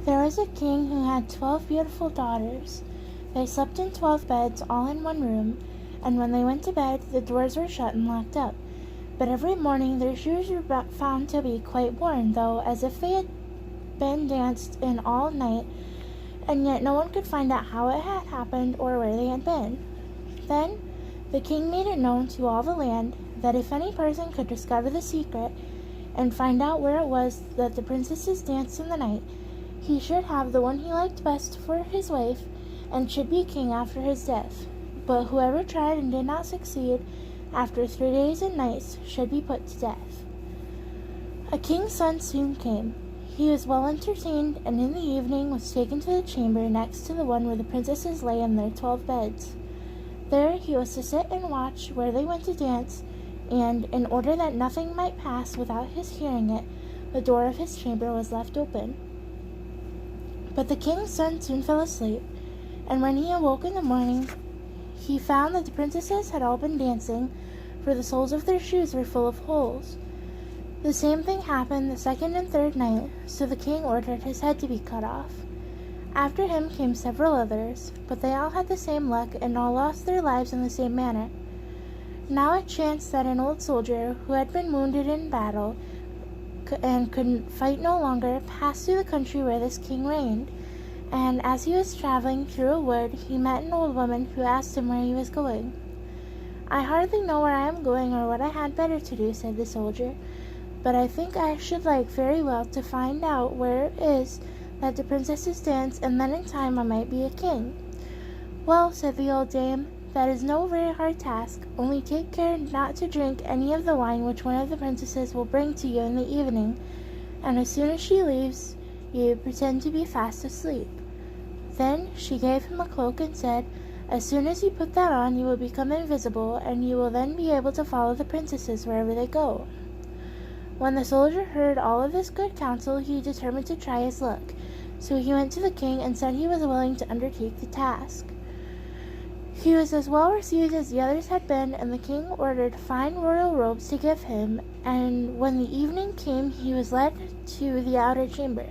There was a king who had 12 beautiful daughters. They slept in 12 beds, all in one room, and when they went to bed, the doors were shut and locked up. But every morning their shoes were found to be quite worn, though, as if they had been danced in all night, and yet no one could find out how it had happened or where they had been. Then the king made it known to all the land that if any person could discover the secret and find out where it was that the princesses danced in the night, he should have the one he liked best for his wife and should be king after his death. But whoever tried and did not succeed, after 3 days and nights, should be put to death. A king's son soon came. He was well entertained, and in the evening was taken to the chamber next to the one where the princesses lay in their 12 beds. There he was to sit and watch where they went to dance, and, in order that nothing might pass without his hearing it, the door of his chamber was left open. But the king's son soon fell asleep, and when he awoke in the morning, he found that the princesses had all been dancing, for the soles of their shoes were full of holes. The same thing happened the second and third night, so the king ordered his head to be cut off. After him came several others, but they all had the same luck and all lost their lives in the same manner. Now it chanced that an old soldier, who had been wounded in battle and could fight no longer, passed through the country where this king reigned, and as he was traveling through a wood, he met an old woman who asked him where he was going. "I hardly know where I am going or what I had better to do," said the soldier, "but I think I should like very well to find out where it is that the princesses dance, and then in time I might be a king." "Well," said the old dame, "that is no very hard task, only take care not to drink any of the wine which one of the princesses will bring to you in the evening, and as soon as she leaves you, pretend to be fast asleep." Then she gave him a cloak and said, "As soon as you put that on, you will become invisible, and you will then be able to follow the princesses wherever they go." When the soldier heard all of this good counsel, he determined to try his luck. So he went to the king and said he was willing to undertake the task. He was as well received as the others had been, and the king ordered fine royal robes to give him, and when the evening came he was led to the outer chamber.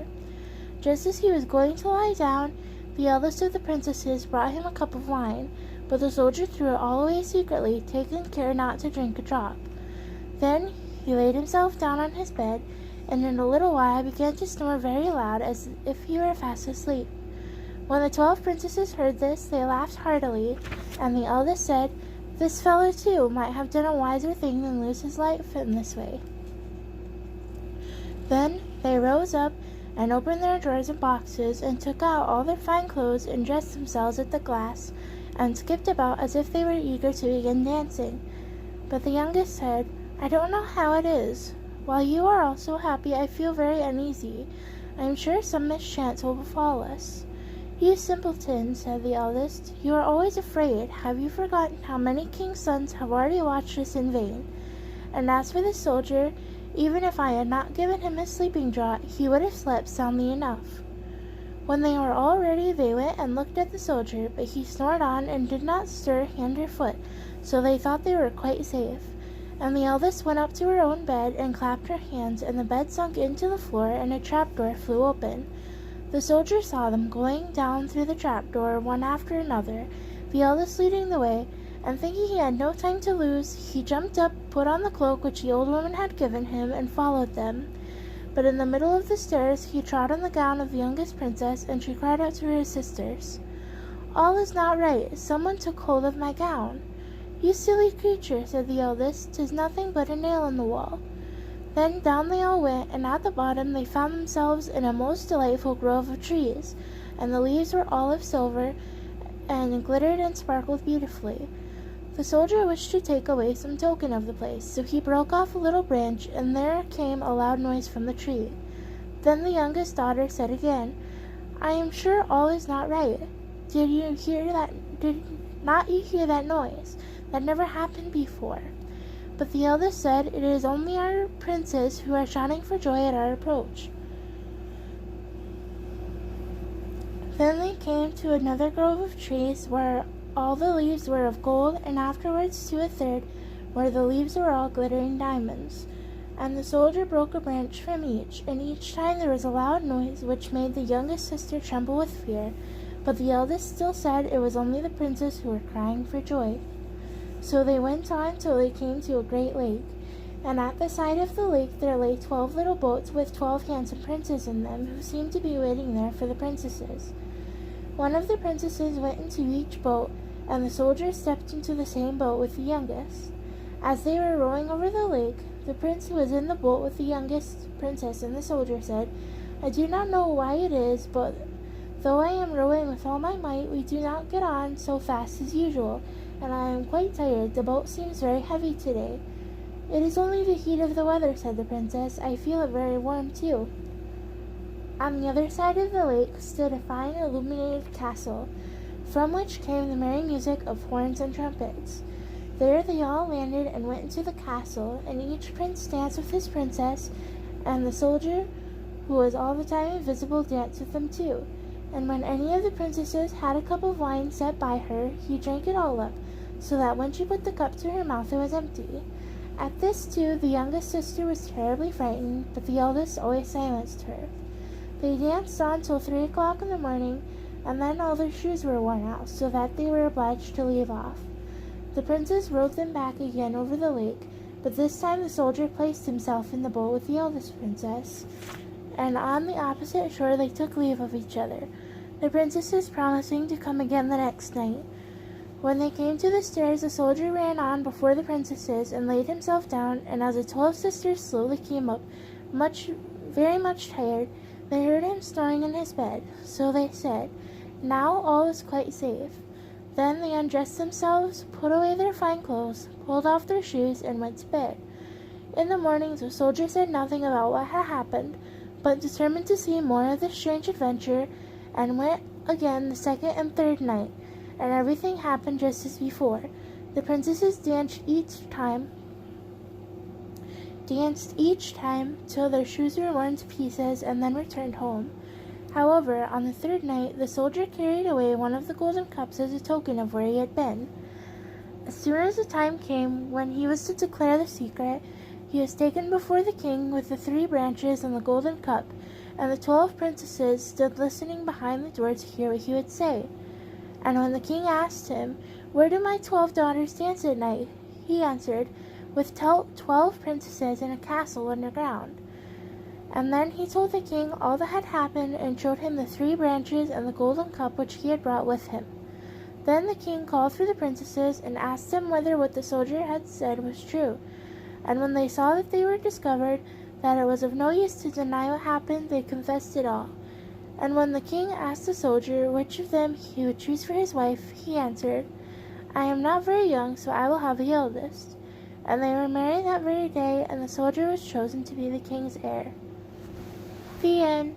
Just as he was going to lie down, the eldest of the princesses brought him a cup of wine, but the soldier threw it all away secretly, taking care not to drink a drop. Then he laid himself down on his bed, and in a little while began to snore very loud, as if he were fast asleep. When the 12 princesses heard this, they laughed heartily, and the eldest said, "This fellow, too, might have done a wiser thing than lose his life in this way." Then they rose up and opened their drawers and boxes, and took out all their fine clothes, and dressed themselves at the glass, and skipped about as if they were eager to begin dancing. But the youngest said, "I don't know how it is. While you are all so happy, I feel very uneasy. I am sure some mischance will befall us." "You simpleton," said the eldest, "you are always afraid. Have you forgotten how many kings' sons have already watched us in vain? And as for the soldier, even if I had not given him his sleeping draught, he would have slept soundly enough." When they were all ready, they went and looked at the soldier, but he snored on and did not stir hand or foot, so they thought they were quite safe. And the eldest went up to her own bed and clapped her hands, and the bed sunk into the floor, and a trapdoor flew open. The soldier saw them going down through the trapdoor, one after another, the eldest leading the way, and thinking he had no time to lose, he jumped up, put on the cloak which the old woman had given him, and followed them. But in the middle of the stairs he trod on the gown of the youngest princess, and she cried out to her sisters, "All is not right. Someone took hold of my gown." "You silly creature," said the eldest, "'tis nothing but a nail in the wall." Then down they all went, and at the bottom they found themselves in a most delightful grove of trees, and the leaves were all of silver, and glittered and sparkled beautifully. The soldier wished to take away some token of the place, so he broke off a little branch, and there came a loud noise from the tree. Then the youngest daughter said again, "I am sure all is not right. Did not you hear that noise? That never happened before." But the eldest said, "It is only our princes who are shouting for joy at our approach." Then they came to another grove of trees where all the leaves were of gold, and afterwards to a third where the leaves were all glittering diamonds. and the soldier broke a branch from each, and each time there was a loud noise which made the youngest sister tremble with fear, but the eldest still said it was only the princes who were crying for joy. So they went on till they came to a great lake, and at the side of the lake there lay 12 little boats with 12 handsome princes in them, who seemed to be waiting there for the princesses. One of the princesses went into each boat, and the soldier stepped into the same boat with the youngest. As they were rowing over the lake, the prince who was in the boat with the youngest princess and the soldier said, "I do not know why it is, but though I am rowing with all my might, we do not get on so fast as usual, and I am quite tired. The boat seems very heavy today." "It is only the heat of the weather," said the princess. "I feel it very warm too." On the other side of the lake stood a fine illuminated castle, from which came the merry music of horns and trumpets. There they all landed and went into the castle, and each prince danced with his princess, and the soldier, who was all the time invisible, danced with them too. And when any of the princesses had a cup of wine set by her, he drank it all up, so that when she put the cup to her mouth it was empty. At this too the youngest sister was terribly frightened, but the eldest always silenced her. They danced on till 3 o'clock in the morning, and then all their shoes were worn out, so that they were obliged to leave off. The princes rowed them back again over the lake, but this time the soldier placed himself in the boat with the eldest princess, and on the opposite shore they took leave of each other, the princesses promising to come again the next night. When they came to the stairs, the soldier ran on before the princesses and laid himself down, and as the 12 sisters slowly came up, very much tired, they heard him snoring in his bed. So they said, "Now all is quite safe." Then they undressed themselves, put away their fine clothes, pulled off their shoes, and went to bed. In the morning the soldier said nothing about what had happened, but determined to see more of this strange adventure, and went again the second and third night, and everything happened just as before. The princesses danced each time till their shoes were worn to pieces, and then returned home. However, on the third night, the soldier carried away one of the golden cups as a token of where he had been. As soon as the time came when he was to declare the secret, he was taken before the king with the 3 branches and the golden cup, and the 12 princesses stood listening behind the door to hear what he would say. And when the king asked him, "Where do my 12 daughters dance at night?" he answered, "With 12 princesses in a castle underground." And then he told the king all that had happened, and showed him the 3 branches and the golden cup which he had brought with him. Then the king called for the princesses, and asked them whether what the soldier had said was true. And when they saw that they were discovered, that it was of no use to deny what happened, they confessed it all. And when the king asked the soldier which of them he would choose for his wife, he answered, "I am not very young, so I will have the eldest." And they were married that very day, and the soldier was chosen to be the king's heir. The end.